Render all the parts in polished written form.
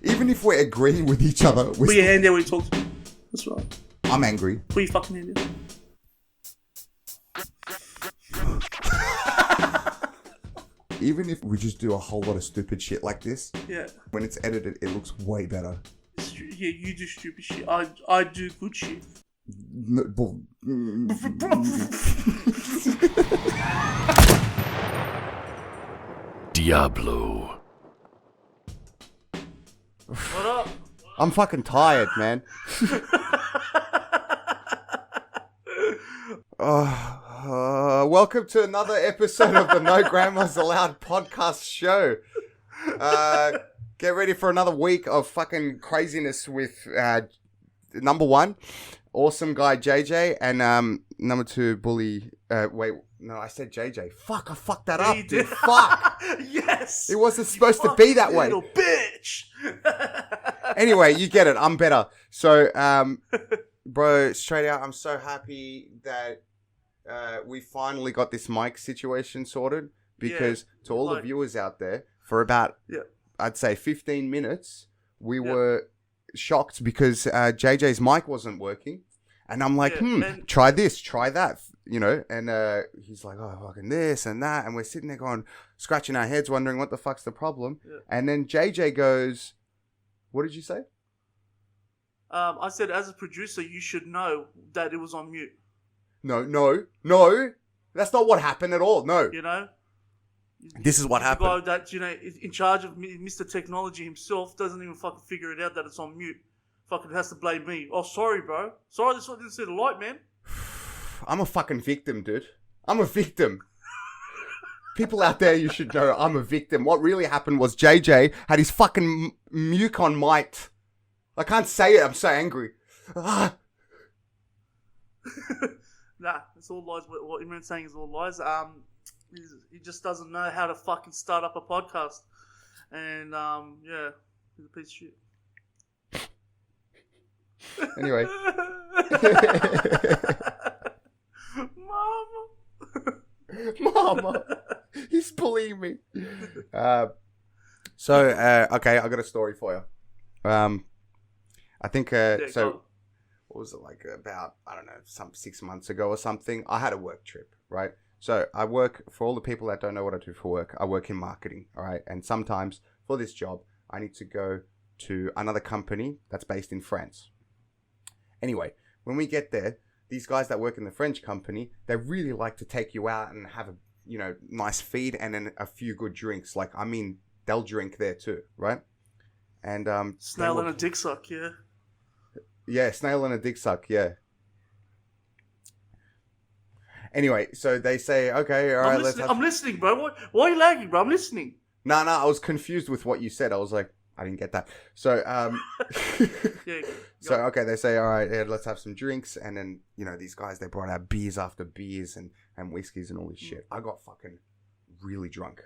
Even if we're agreeing with each other, Put your hand there when you talk to me. That's right. I'm angry. Put your fucking hand there. Even if we just do a whole lot of stupid shit like this, Yeah. when it's edited, it looks way better. Yeah, you do stupid shit. I do good shit. Diablo. What up? I'm fucking tired, man. Welcome to another episode of the No Grandmas Allowed podcast show. Get ready for another week of fucking craziness with number one, awesome guy JJ, and number two, bully. Wait, no, I said JJ. Fuck, I fucked that up, dude. Fuck. Yes. It wasn't supposed to be that way. Little bitch. Anyway, you get it. I'm better. So, bro, straight out, I'm so happy that we finally got this mic situation sorted, because to all the viewers out there, for about, I'd say 15 minutes, we were shocked because JJ's mic wasn't working. And I'm like, try this, try that, you know. And he's like, oh, fucking this and that. And we're sitting there going, scratching our heads, wondering what the fuck's the problem. Yeah. And then JJ goes, what did you say? I said, as a producer, you should know that it was on mute. No. That's not what happened at all. No. You know? This is what happened. The guy that, you know, is in charge of Mr. Technology himself doesn't even fucking figure it out that it's on mute. Fucking has to blame me. Oh, sorry, bro. Sorry, this one didn't see the light, man. I'm a fucking victim, dude. I'm a victim. People out there, you should know I'm a victim. What really happened was JJ had his fucking muke on mic'd. I can't say it. I'm so angry. Nah, it's all lies. What Imran's saying is all lies. He just doesn't know how to fucking start up a podcast. And, yeah, he's a piece of shit. Anyway. Mama. He's bullying me. Okay, I got a story for you. I think, what was it, like about, I don't know, 6 months ago or something, I had a work trip, right? So I work, for all the people that don't know what I do for work, I work in marketing, all right? And sometimes for this job, I need to go to another company that's based in France. Anyway, when we get there, these guys that work in the French company, they really like to take you out and have a, you know, nice feed and then a few good drinks. Like, I mean, they'll drink there too, right? And snail and a dick suck, yeah. Yeah, snail and a dick suck, yeah. Anyway, so they say, okay, all right, let's have... I'm listening, bro. Why are you lagging, bro? I'm listening. No, I was confused with what you said. I was like, I didn't get that. So, so, okay, they say, all right, let's have some drinks. And then, you know, these guys, they brought out beers after beers and whiskeys and all this shit. I got fucking really drunk.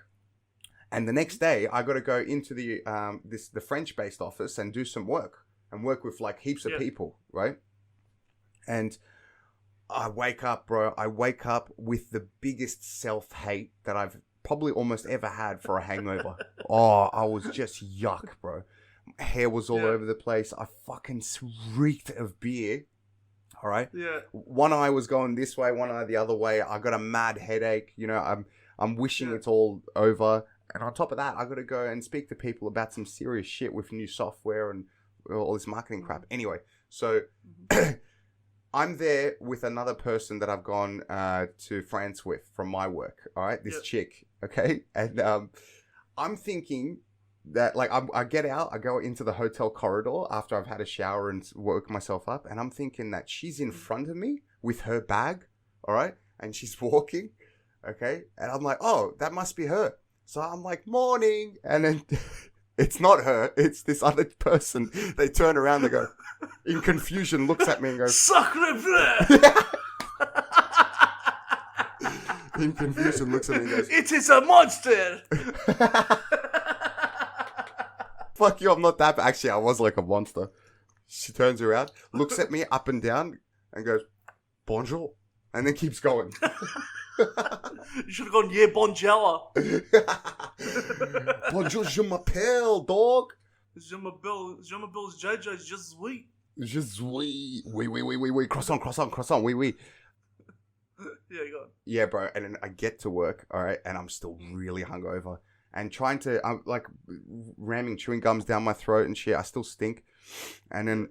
And the next day, I got to go into the French-based office and do some work. And work with, like, heaps of people, right? And I wake up, bro. I wake up with the biggest self-hate that I've probably almost ever had for a hangover. Oh, I was just yuck, bro. My hair was all over the place. I fucking reeked of beer. All right? Yeah. One eye was going this way, one eye the other way. I got a mad headache. You know, I'm wishing it's all over. And on top of that, I got to go and speak to people about some serious shit with new software and all this marketing crap. Anyway, so I'm there with another person that I've gone to France with from my work. All right, this chick. Okay, and I'm thinking that, like, I get out, I go into the hotel corridor after I've had a shower and woke myself up, and I'm thinking that she's in front of me with her bag. All right, and she's walking. Okay, and I'm like, oh, that must be her. So I'm like, morning, and then. It's not her. It's this other person. They turn around. They go, in confusion, looks at me and goes, "Sacre bleu!" In confusion, looks at me and goes, "It is a monster." Fuck you! I'm not that. But actually, I was like a monster. She turns around, looks at me up and down, and goes, "Bonjour," and then keeps going. You should have gone, bonjour. Bonjour, je m'appelle, dog. Je m'appelle JJ, it's just sweet. Je suis. Oui. Croissant. Oui. Yeah, you got it. Yeah, bro. And then I get to work, all right, and I'm still really hungover. And I'm like ramming chewing gums down my throat and shit. I still stink. And then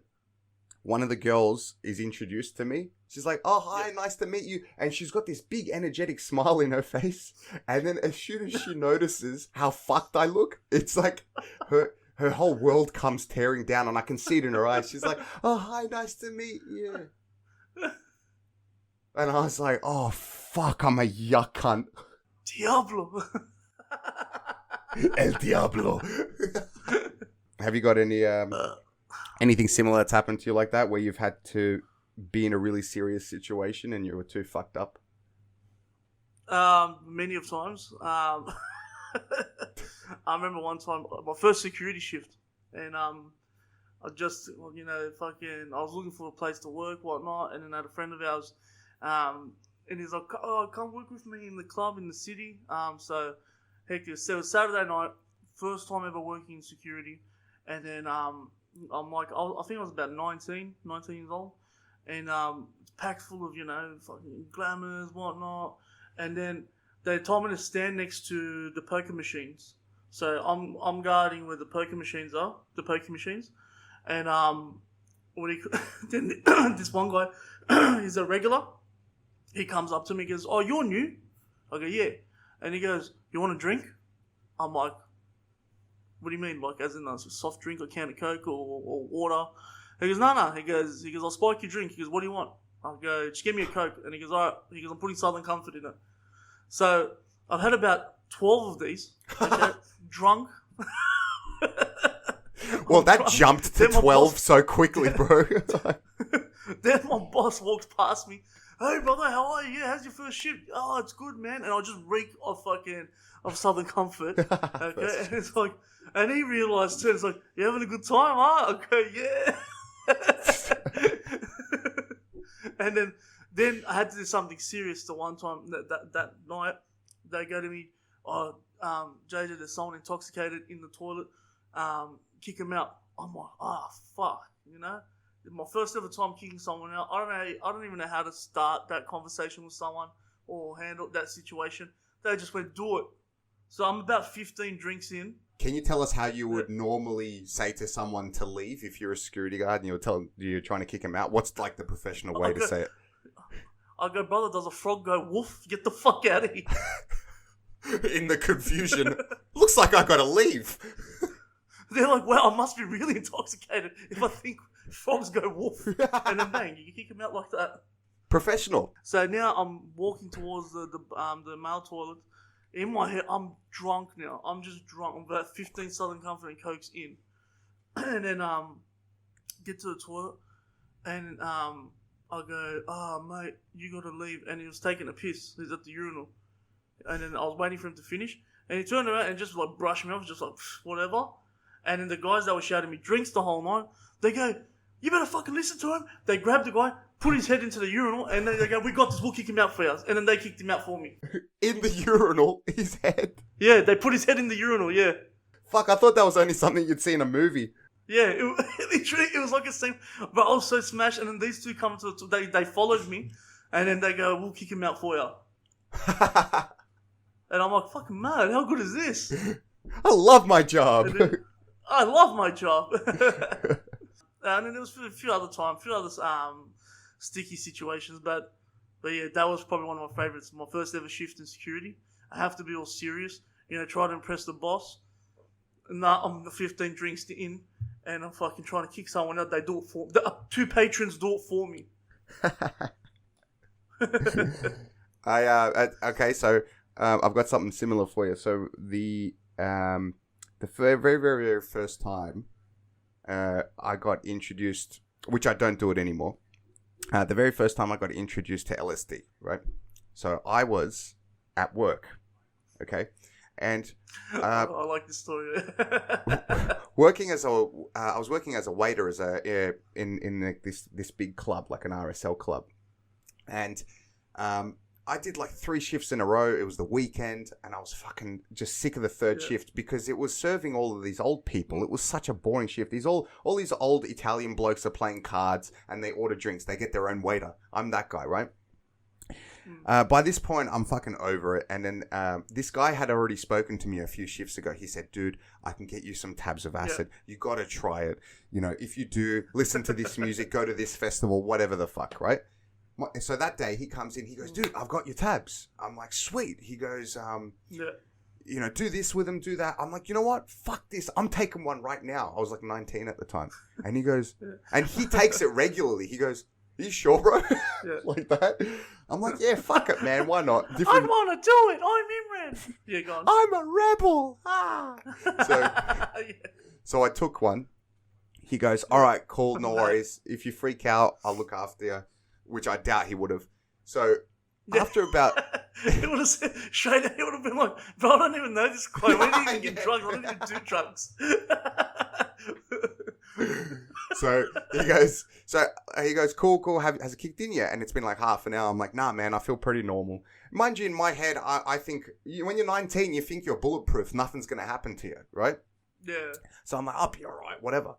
one of the girls is introduced to me. She's like, "Oh, hi, nice to meet you." And she's got this big energetic smile in her face. And then as soon as she notices how fucked I look, it's like her whole world comes tearing down, and I can see it in her eyes. She's like, "Oh, hi, nice to meet you." And I was like, "Oh, fuck, I'm a yuck cunt." Diablo. El Diablo. Have you got anything similar that's happened to you like that, where you've had to be in a really serious situation and you were too fucked up? Many of times. I remember one time, my first security shift, and I just, I was looking for a place to work, whatnot, and then I had a friend of ours, and he's like, "Oh, come work with me in the club in the city." So heck, it was Saturday night, first time ever working in security, and then I'm like, I think I was about 19 years old, and it's packed full of fucking glamours, whatnot, and then they told me to stand next to the poker machines. So I'm guarding where the poker machines are, and then this one guy, he's a regular. He comes up to me, and goes, "Oh, you're new?" I go, "Yeah," and he goes, "You want a drink?" I'm like, "What do you mean? Like, as in a soft drink, or can of Coke, or water?" He goes, "No." He goes, "I'll spike your drink." He goes, "What do you want?" I go, "Just give me a Coke." And he goes, "All right." He goes, "I'm putting Southern Comfort in it." So I've had about 12 of these, okay, drunk. Well, that jumped to 12 so quickly, bro. Then my boss walks past me. "Hey, brother, how are you? Yeah, how's your first shift?" "Oh, it's good, man." And I'll just reek of Southern Comfort. Okay, and it's like, and he realised too. It's like, "You having a good time, huh?" Okay, yeah. And then I had to do something serious. The one time that night, they go to me, "Oh, JJ, there's someone intoxicated in the toilet. Kick him out." I'm like, "Oh, fuck," My first ever time kicking someone out. I don't even know how to start that conversation with someone or handle that situation. They just went, "Do it." So I'm about 15 drinks in. Can you tell us how you would normally say to someone to leave if you're a security guard and you're trying to kick him out? What's like the professional way to say it? I go, "Brother, does a frog go woof? Get the fuck out of here." In the confusion, looks like I gotta leave. They're like, "Wow, I must be really intoxicated if I think frogs go woof." And then bang, you kick them out like that. Professional. So now I'm walking towards the male toilet. In my head, I'm drunk now. I'm just drunk. I'm about 15 Southern Comfort and Cokes in. And then get to the toilet, and I go, "Oh, mate, you got to leave." And he was taking a piss. He's at the urinal. And then I was waiting for him to finish. And he turned around and just like brushed me off, just like, whatever. And then the guys that were shouting me drinks the whole night, they go, "You better fucking listen to him." They grabbed the guy, put his head into the urinal, and then they go, "We got this, we'll kick him out for us." And then they kicked him out for me. In the urinal, his head? Yeah, they put his head in the urinal, yeah. Fuck, I thought that was only something you'd see in a movie. Yeah, it was like a scene. But I was so smashed, and then these two come to they followed me, and then they go, "We'll kick him out for you." And I'm like, "Fucking mad, how good is this?" I love my job. I love my job. And then there was a few other sticky situations, but yeah, that was probably one of my favorites. My first ever shift in security. I have to be all serious, try to impress the boss. And now I'm the 15 drinks in, and I'm fucking trying to kick someone out. They do it for two patrons do it for me. Okay, so I've got something similar for you. So the very, very, very first time I got introduced, which I don't do it anymore. The very first time I got introduced to LSD, right? So I was at work, okay, and I like this story. I was working as a waiter in this big club, like an RSL club, and I did like 3 shifts in a row. It was the weekend, and I was fucking just sick of the third shift because it was serving all of these old people. It was such a boring shift. All these old Italian blokes are playing cards, and they order drinks. They get their own waiter. I'm that guy, right? By this point, I'm fucking over it. And then this guy had already spoken to me a few shifts ago. He said, dude, I can get you some tabs of acid. You got to try it. You know, if you do, listen to this music, go to this festival, whatever the fuck, right? So that day he comes in, he goes, dude, I've got your tabs. I'm like, sweet. He goes, you know, do this with them, do that. I'm like, you know what? Fuck this. I'm taking one right now. I was like 19 at the time. And he goes, and he takes it regularly. He goes, are you sure, bro? Like that. I'm like, yeah, fuck it, man. Why not? I want to do it. I'm Imran. Yeah, go on. I'm a rebel. So I took one. He goes, all right, cool, no worries. If you freak out, I'll look after you. Which I doubt he would have. So after about... He would have said, straight out, he would have been like, bro, I don't even know this guy. When did he even get drugs? I don't even do drugs. So he goes, cool, has it kicked in yet? And it's been like half an hour. I'm like, nah, man, I feel pretty normal. Mind you, in my head, I think, when you're 19, you think you're bulletproof. Nothing's going to happen to you, right? Yeah. So I'm like, I'll be all right, whatever.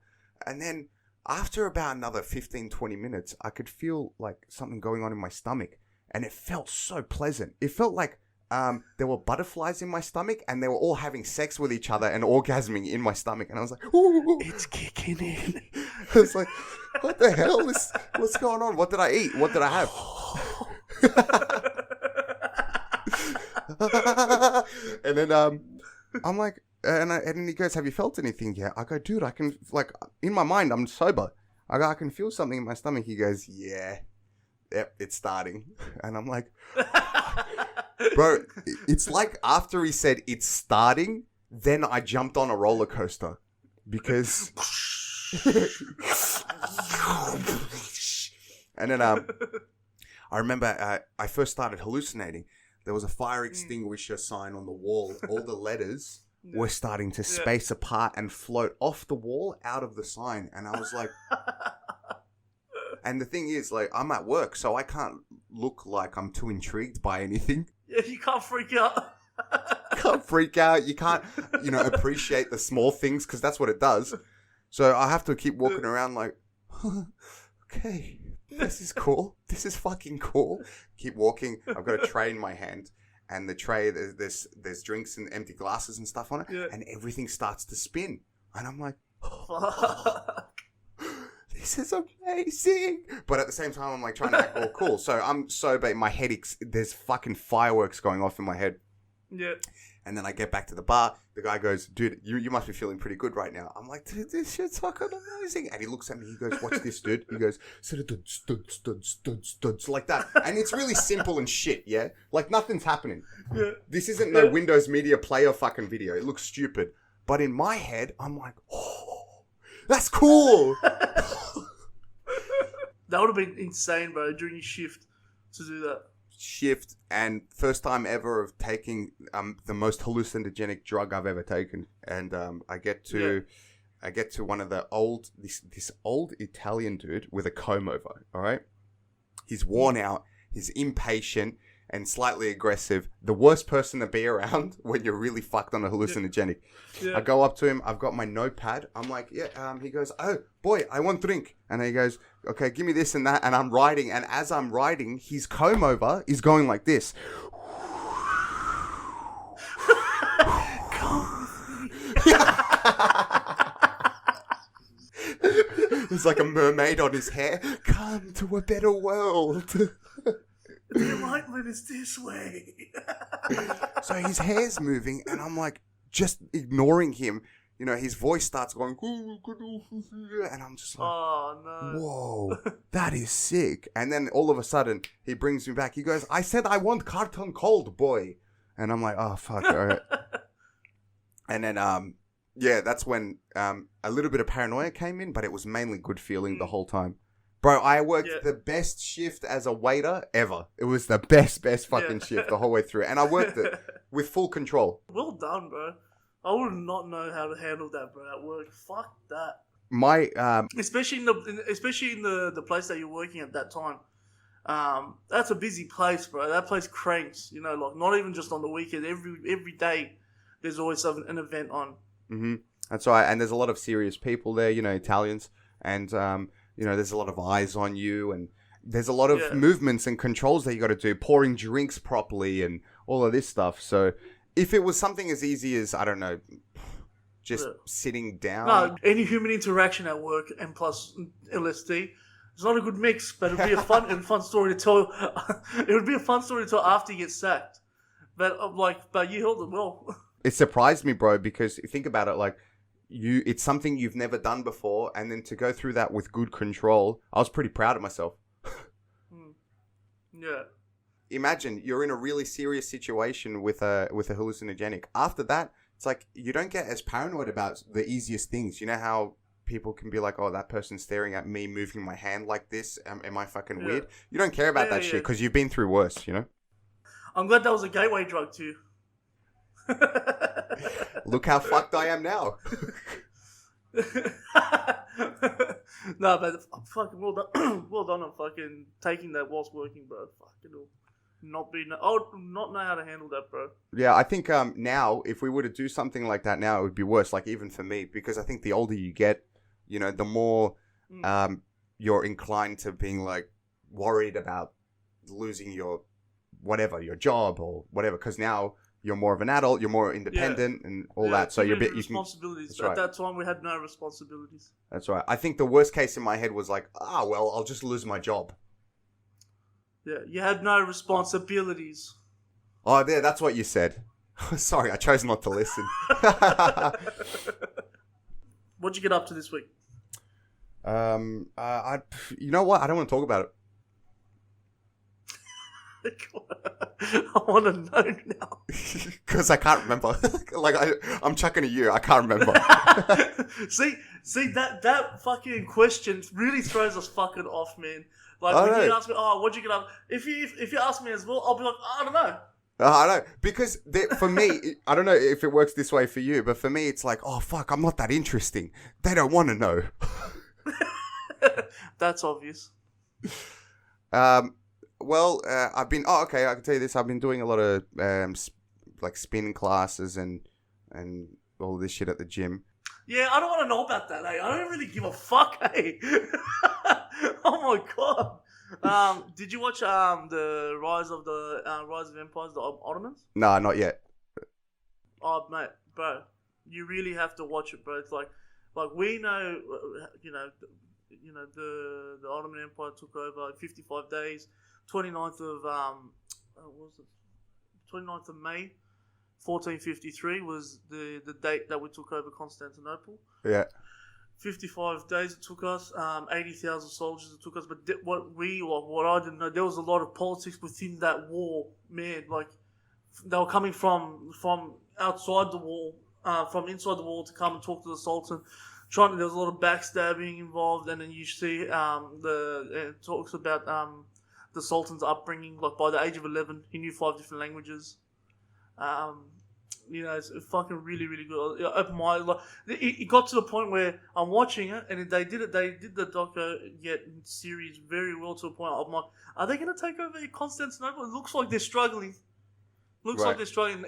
And then... after about another 15, 20 minutes, I could feel like something going on in my stomach. And it felt so pleasant. It felt like there were butterflies in my stomach and they were all having sex with each other and orgasming in my stomach. And I was like, ooh, it's kicking in. I was like, what the hell? What's going on? What did I eat? What did I have? And then I'm like, and then he goes, have you felt anything yet? I go, dude, I can, like, in my mind, I'm sober. I go, I can feel something in my stomach. He goes, yeah, yep, it's starting. And I'm like, bro, it's like after he said it's starting, then I jumped on a roller coaster because... And then I remember I first started hallucinating. There was a fire extinguisher sign on the wall. All the letters... were starting to space apart and float off the wall out of the sign. And I was like... and the thing is, like, I'm at work, so I can't look like I'm too intrigued by anything. Yeah, you can't freak out. Can't freak out. You can't, appreciate the small things, because that's what it does. So I have to keep walking around like, okay, this is cool. This is fucking cool. Keep walking. I've got a tray in my hand. And the tray, there's drinks and empty glasses and stuff on it. Yeah. And everything starts to spin. And I'm like, oh, this is amazing. But at the same time, I'm like trying to act all cool. So I'm sober. My head, there's fucking fireworks going off in my head. Yeah. And then I get back to the bar. The guy goes, dude, you must be feeling pretty good right now. I'm like, dude, this shit's fucking amazing. And he looks at me. He goes, what's this, dude? He goes, studs, like that. And it's really simple and shit, yeah? Like, nothing's happening. Yeah. This isn't no Windows Media Player fucking video. It looks stupid. But in my head, I'm like, oh, that's cool. That would have been insane, bro, during your shift to do that. Shift, and first time ever of taking the most hallucinogenic drug I've ever taken. And I get to one of the this old Italian dude with a comb over, all right? He's worn out, he's impatient and slightly aggressive. The worst person to be around when you're really fucked on a hallucinogenic. Yeah. I go up to him, I've got my notepad. I'm like, he goes, oh, boy, I want drink. And he goes, okay, give me this and that. And I'm writing. And as I'm writing, his comb over is going like this. Come with me. There's like a mermaid on his hair. Come to a better world. The enlightenment is this way. So his hair's moving, and I'm like, just ignoring him. You know, his voice starts going, and I'm just like, oh, no. Whoa, that is sick. And then all of a sudden, he brings me back. He goes, I said I want carton cold, boy. And I'm like, oh, fuck, all right. And then, that's when a little bit of paranoia came in, but it was mainly good feeling the whole time. Bro, I worked the best shift as a waiter ever. It was the best fucking shift the whole way through. And I worked it with full control. Well done, bro. I would not know how to handle that, bro, at work. Fuck that. My especially in the place that you're working at that time. That's a busy place, bro. That place cranks. You know, like not even just on the weekend. Every day, there's always an event on. Mm-hmm. That's right. And there's a lot of serious people there, you know, Italians. And, you know, there's a lot of eyes on you. And there's a lot of movements and controls that you got to do, pouring drinks properly and all of this stuff. So if it was something as easy as, I don't know, just sitting down. No, any human interaction at work and plus LSD, it's not a good mix, but it'd be a fun story to tell. It would be a fun story to tell after you get sacked. But but you held it well. It surprised me, bro, because think about it, like it's something you've never done before, and then to go through that with good control, I was pretty proud of myself. Yeah. Imagine you're in a really serious situation with a hallucinogenic. After that, it's like you don't get as paranoid about the easiest things. You know how people can be like, "Oh, that person's staring at me, moving my hand like this. Am I fucking weird?" You don't care about that shit because you've been through worse. You know. I'm glad that was a gateway drug too. Look how fucked I am now. No, but fucking well done, well done on fucking taking that whilst working, bro. Fucking I would not know how to handle that, bro. Yeah, I think now if we were to do something like that now, it would be worse. Like even for me, because I think the older you get, you know, the more you're inclined to being like worried about losing your job or whatever. Because now you're more of an adult, you're more independent and all that. So you're a bit responsibilities. At that time, we had no responsibilities. That's right. I think the worst case in my head was like, well, I'll just lose my job. Yeah, you had no responsibilities. Oh, yeah, that's what you said. Sorry, I chose not to listen. What'd you get up to this week? You know what? I don't want to talk about it. I want to know now. Because I can't remember. Like, I'm chucking at you. I can't remember. see that fucking question really throws us fucking off, man. Like, when you ask me, what'd you get up? If you ask me as well, I'll be like, I don't know. I know. Because for me, I don't know if it works this way for you, but for me, it's like, oh, fuck, I'm not that interesting. They don't want to know. That's obvious. Well, I've been... Oh, okay, I can tell you this. I've been doing a lot of, like, spin classes and all this shit at the gym. Yeah, I don't want to know about that, eh? I don't really give a fuck, eh? Oh, my God. Did you watch the Rise of Empires, the Ottomans? No, not yet. Oh, mate, bro. You really have to watch it, bro. It's like we know, the Ottoman Empire took over 55 days. 29th of May, 1453 was the date that we took over Constantinople. Yeah. 55 days it took us, 80,000 soldiers it took us. But what I didn't know, there was a lot of politics within that war, man. Like, they were coming from outside the wall, from inside the wall to come and talk to the Sultan. There was a lot of backstabbing involved, and then you see it talks about the Sultan's upbringing. Like, by the age of 11, he knew 5 different languages. It's fucking really, really good. It opened my eyes. Like, it got to the point where I'm watching it, and they did the doco series very well to a point. I'm like, are they going to take over Constantinople? It looks like they're struggling. Like they're struggling.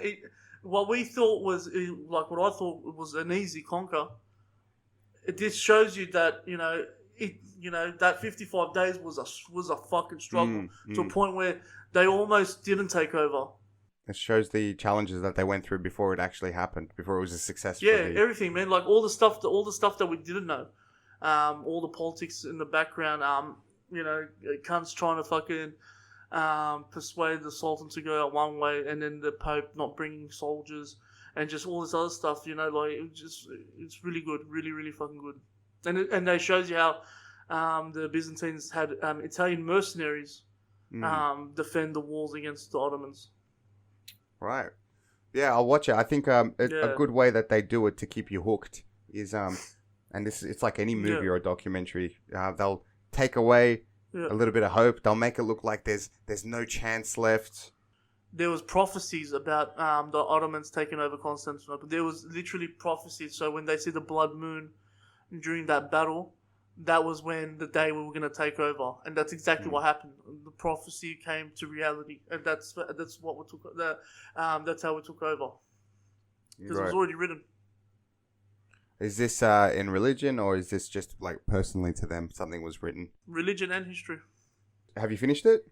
What I thought was an easy conquer. This shows you that, that 55 days was a fucking struggle to a point where they almost didn't take over. It shows the challenges that they went through before it actually happened, before it was a success. Yeah, everything, man. Like all the stuff that we didn't know, all the politics in the background. Cunts trying to fucking persuade the Sultan to go out one way, and then the Pope not bringing soldiers. And just all this other stuff, it's really good, really, really fucking good. And it shows you how the Byzantines had Italian mercenaries defend the walls against the Ottomans. Right. Yeah, I'll watch it. I think a good way that they do it to keep you hooked is, and it's like any movie or a documentary. They'll take away a little bit of hope. They'll make it look like there's no chance left. There was prophecies about the Ottomans taking over Constantinople. There was literally prophecies. So when they see the blood moon during that battle, that was when the day we were going to take over, and that's exactly what happened. The prophecy came to reality, and that's what we took. That's how we took over, because it was already written. Is this in religion, or is this just like personally to them? Something was written. Religion and history. Have you finished it?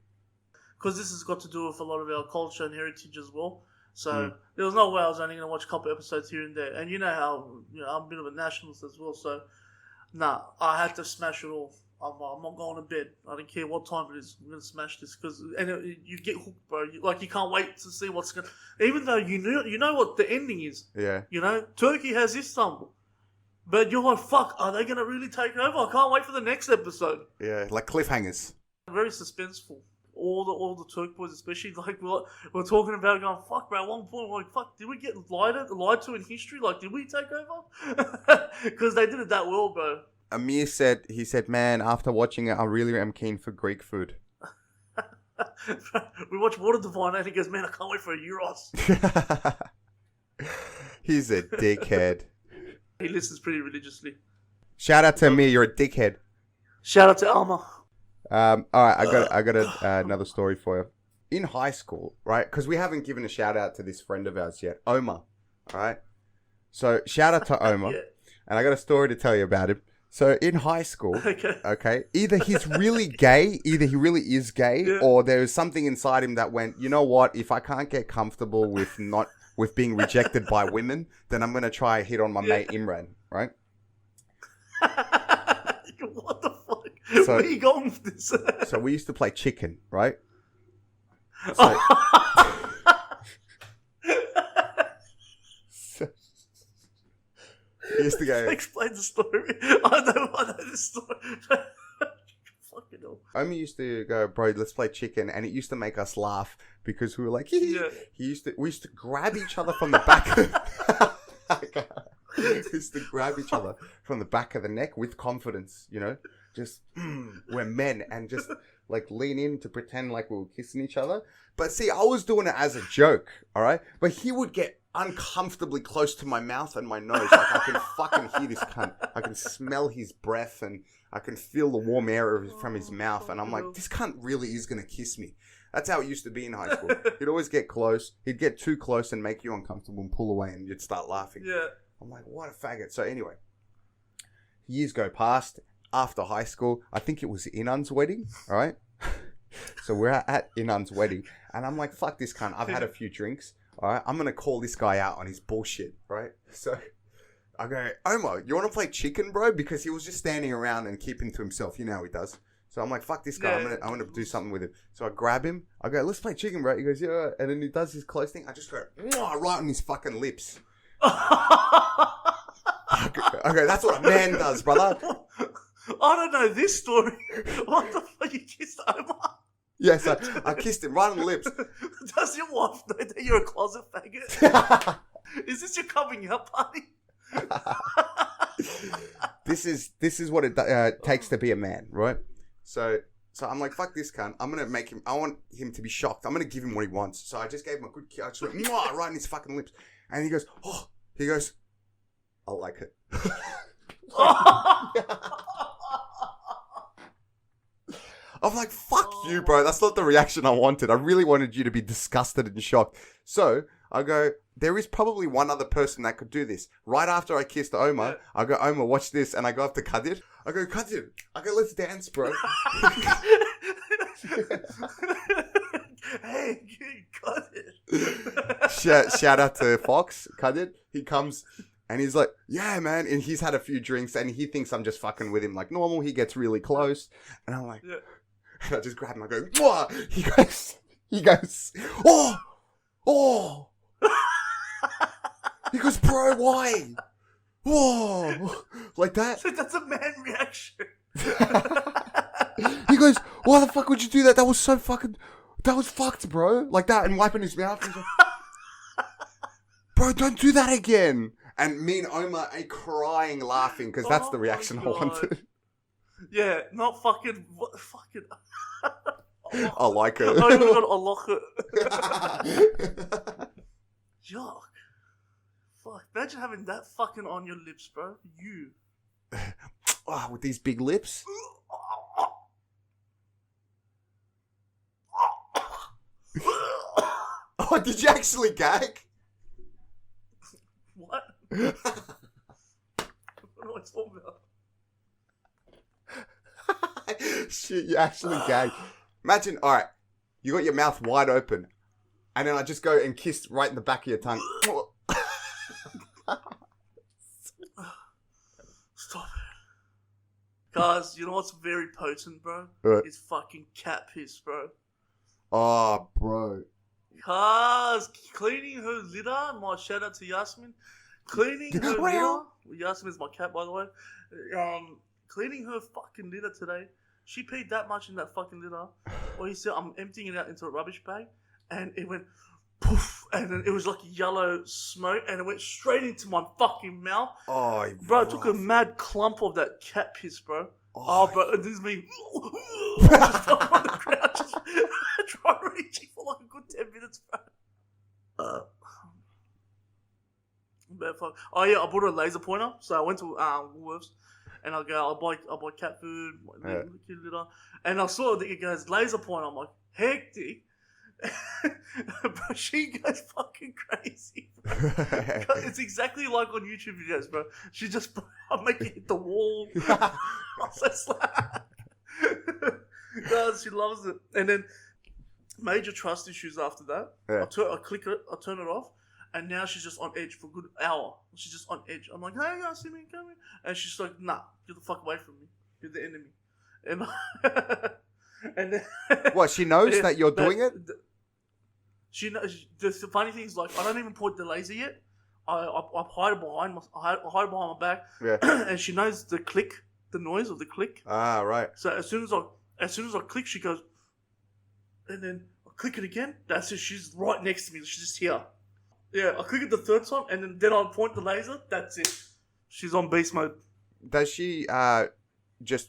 Because this has got to do with a lot of our culture and heritage as well. So there was no way I was only going to watch a couple episodes here and there. And you know how I'm a bit of a nationalist as well. So, I had to smash it all. I'm not going to bed. I don't care what time it is. I'm going to smash this you get hooked, bro. You can't wait to see what's going to... Even though you know what the ending is. Yeah. You know, Turkey has Istanbul. But you're like, fuck, are they going to really take over? I can't wait for the next episode. Yeah, like cliffhangers. Very suspenseful. All the Turk boys, especially, like we're talking about going, fuck, bro. At one point, we're like, fuck, did we get lied to in history? Like, did we take over? Because they did it that well, bro. Amir said, man, after watching it, I really am keen for Greek food. We watched Water Divine, and he goes, man, I can't wait for a Euros. He's a dickhead. He listens pretty religiously. Shout out to Amir, you're a dickhead. Shout out to Alma. All right, I got another story for you. In high school, right? Because we haven't given a shout out to this friend of ours yet, Omar. All right. So shout out to Omar, Yeah. And I got a story to tell you about him. So in high school, okay, either he's really gay, either he really is gay, or there's something inside him that went, you know what? If I can't get comfortable with being rejected by women, then I'm gonna try hit on my mate Imran, right? What the fuck? Where are you going with this? So we used to play chicken, right? So, we used to go. Explain the story. I know this story. Fucking hell. Omi used to go, bro, let's play chicken, and it used to make us laugh because we were like, we used to grab each other from the back. We used to grab each other from the back of the neck with confidence, you know, just we're men, and just like lean in to pretend like we were kissing each other. But see, I was doing it as a joke, all right? But he would get uncomfortably close to my mouth and my nose. Like, I can fucking hear this cunt. I can smell his breath, and I can feel the warm air from his mouth. And I'm like, this cunt really is going to kiss me. That's how it used to be in high school. He'd always get close. He'd get too close and make you uncomfortable and pull away, and you'd start laughing. Yeah. I'm like, what a faggot. So anyway, years go past. After high school, I think it was Inan's wedding, all right? So we're at Inan's wedding, and I'm like, fuck this cunt. I've had a few drinks, all right? I'm going to call this guy out on his bullshit, right? So I go, Omar, you want to play chicken, bro? Because he was just standing around and keeping to himself. You know how he does. So I'm like, fuck this guy. Yeah. I'm gonna do something with him. So I grab him. I go, let's play chicken, bro. He goes, yeah. And then he does his close thing. I just go, right on his fucking lips. Okay, that's what a man does, brother. I don't know this story. What the fuck? You kissed Omar? Yes, I kissed him right on the lips. Does your wife know that you're a closet faggot? Is this your coming out party? This is what it takes to be a man, right? So I'm like, fuck this cunt. I'm gonna make him. I want him to be shocked. I'm gonna give him what he wants. So I just gave him a good kiss. I just went right in his fucking lips, and he goes, I like it. I'm like, fuck you, bro. That's not the reaction I wanted. I really wanted you to be disgusted and shocked. So I go, there is probably one other person that could do this. Right after I kissed Omar, I go, Omar, watch this. And I go up to Kadir. I go, Kadir. I go, let's dance, bro. Hey, Kadir. Shout out to Fox, Kadir. He comes and he's like, yeah, man. And he's had a few drinks and he thinks I'm just fucking with him like normal. He gets really close. And I'm like, and I just grab him. I go, whoa. He goes, oh. He goes, bro, why? Whoa. Like that. So that's a man reaction. He goes, why the fuck would you do that? That was fucked, bro. Like that, and wiping his mouth. He's like, bro, don't do that again. And me and Omar are crying, laughing, because that's the reaction I wanted. Yeah, not fucking. Fucking. I like it. I even got I like it. Yuck. Fuck. Imagine having that fucking on your lips, bro. You. with these big lips. Oh, did you actually gag? What? What am I talking about? Shit, you actually gagged. Imagine, all right, you got your mouth wide open, and then I just go and kiss right in the back of your tongue. Stop it. Guys, you know what's very potent, bro? What? It's fucking cat piss, bro. Oh, bro. Cause cleaning her litter, my shout out to Yasmin. Cleaning her litter. Yasmin's my cat, by the way. Cleaning her fucking litter today. She peed that much in that fucking litter. Well, you see, I'm emptying it out into a rubbish bag, and it went poof, and then it was like yellow smoke, and it went straight into my fucking mouth. Oh, bro, I took a mad clump of that cat piss, bro. Oh, bro, and this is me. Just fucking on the ground, just dry reaching for like a good 10 minutes, bro. Bad fuck. Oh yeah, I bought a laser pointer, so I went to Woolworths, and I go, I'll buy cat food, kid litter, and I saw that it goes laser pointer. I'm like, hectic. Bro, she goes fucking crazy, bro. It's exactly like on YouTube videos, bro. She just, I make it hit the wall. I'm so slack. God, she loves it. And then major trust issues after that. Yeah. I click it, I turn it off, and now she's just on edge for a good hour. She's just on edge. I'm like, hey, you see me coming? And she's like, nah, get the fuck away from me. You're the enemy. And then what, she knows that you're doing it? She knows. The funny thing is, like, I don't even point the laser yet. I hide it behind my back. Yeah. And she knows the click, the noise of the click. Ah, right. So as soon as I click, she goes, and then I click it again. That's it. She's right next to me. She's just here. Yeah, I click it the third time, and then I point the laser. That's it. She's on beast mode. Does she just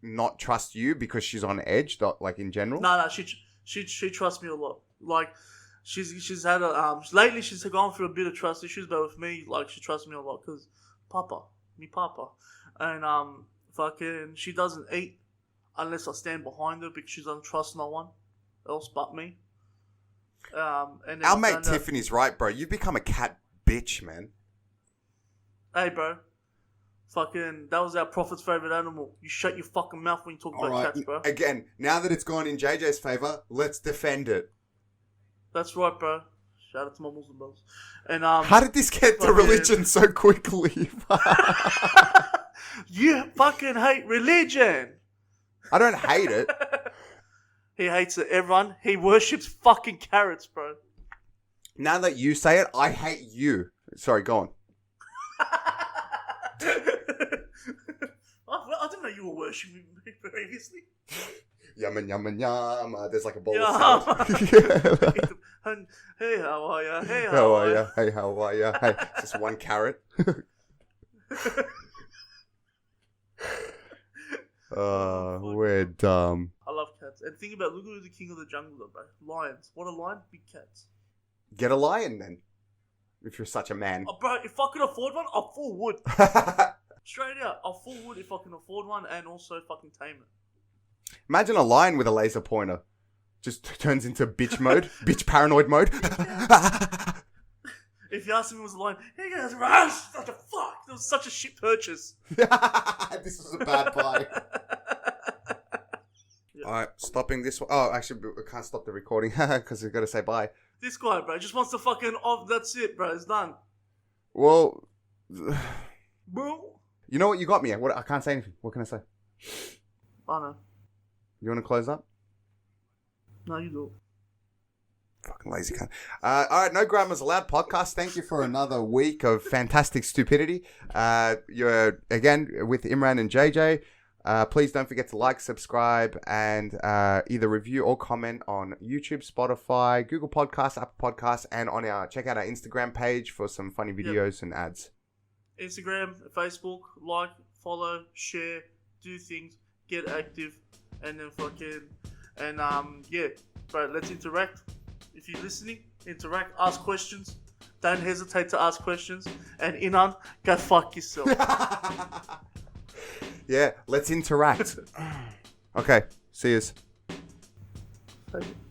not trust you because she's on edge, like in general? No, she trusts me a lot. Like, she's had lately she's gone through a bit of trust issues, but with me, like, she trusts me a lot because Papa, and fucking she doesn't eat unless I stand behind her because she doesn't trust no one else but me. And then our mate Tiffany's right, bro. You've become a cat bitch, man. Hey, bro. Fucking, that was our prophet's favorite animal. You shut your fucking mouth when you talk about cats, bro. Again, now that it's gone in JJ's favor, let's defend it. That's right, bro. Shout out to my Muslim brothers. And how did this get to religion so quickly? You fucking hate religion. I don't hate it. He hates it, everyone. He worships fucking carrots, bro. Now that you say it, I hate you. Sorry, go on. I didn't know you were worshipping me previously. Yum and yum and yum. There's like a bowl of salad. Hey, how are ya? Hey, how are ya? Hey, how are ya? Hey, just one carrot. We're dumb. I love cats. And think about, look who's the king of the jungle, though, bro. Lions. What a lion? Big cats. Get a lion, then. If you're such a man. Oh, bro, if I could afford one, I'll full wood. Straight out. I'll full wood if I can afford one and also fucking tame it. Imagine a lion with a laser pointer. Just turns into bitch mode. Bitch paranoid mode. If Yasin was a lion, he goes, what the fuck? It was such a shit purchase. This was a bad buy. Yeah. Alright, stopping this one. Oh, actually, we can't stop the recording because we've got to say bye. This guy, bro, just wants to fucking off. That's it, bro. It's done. Well, bro. You know what? You got me. I can't say anything. What can I say? I know. You want to close up? No, you do. Fucking lazy cunt. Alright, No Grammars Allowed podcast. Thank you for another week of fantastic stupidity. You're, again, with Imran and JJ. Please don't forget to like, subscribe, and either review or comment on YouTube, Spotify, Google Podcasts, Apple Podcasts, and check out our Instagram page for some funny videos and ads. Instagram, Facebook, like, follow, share, do things, get active, and then fucking, and yeah, bro, let's interact. If you're listening, interact, ask questions. Don't hesitate to ask questions. And Inan, go fuck yourself. Yeah, let's interact. Okay, see yous. Take it.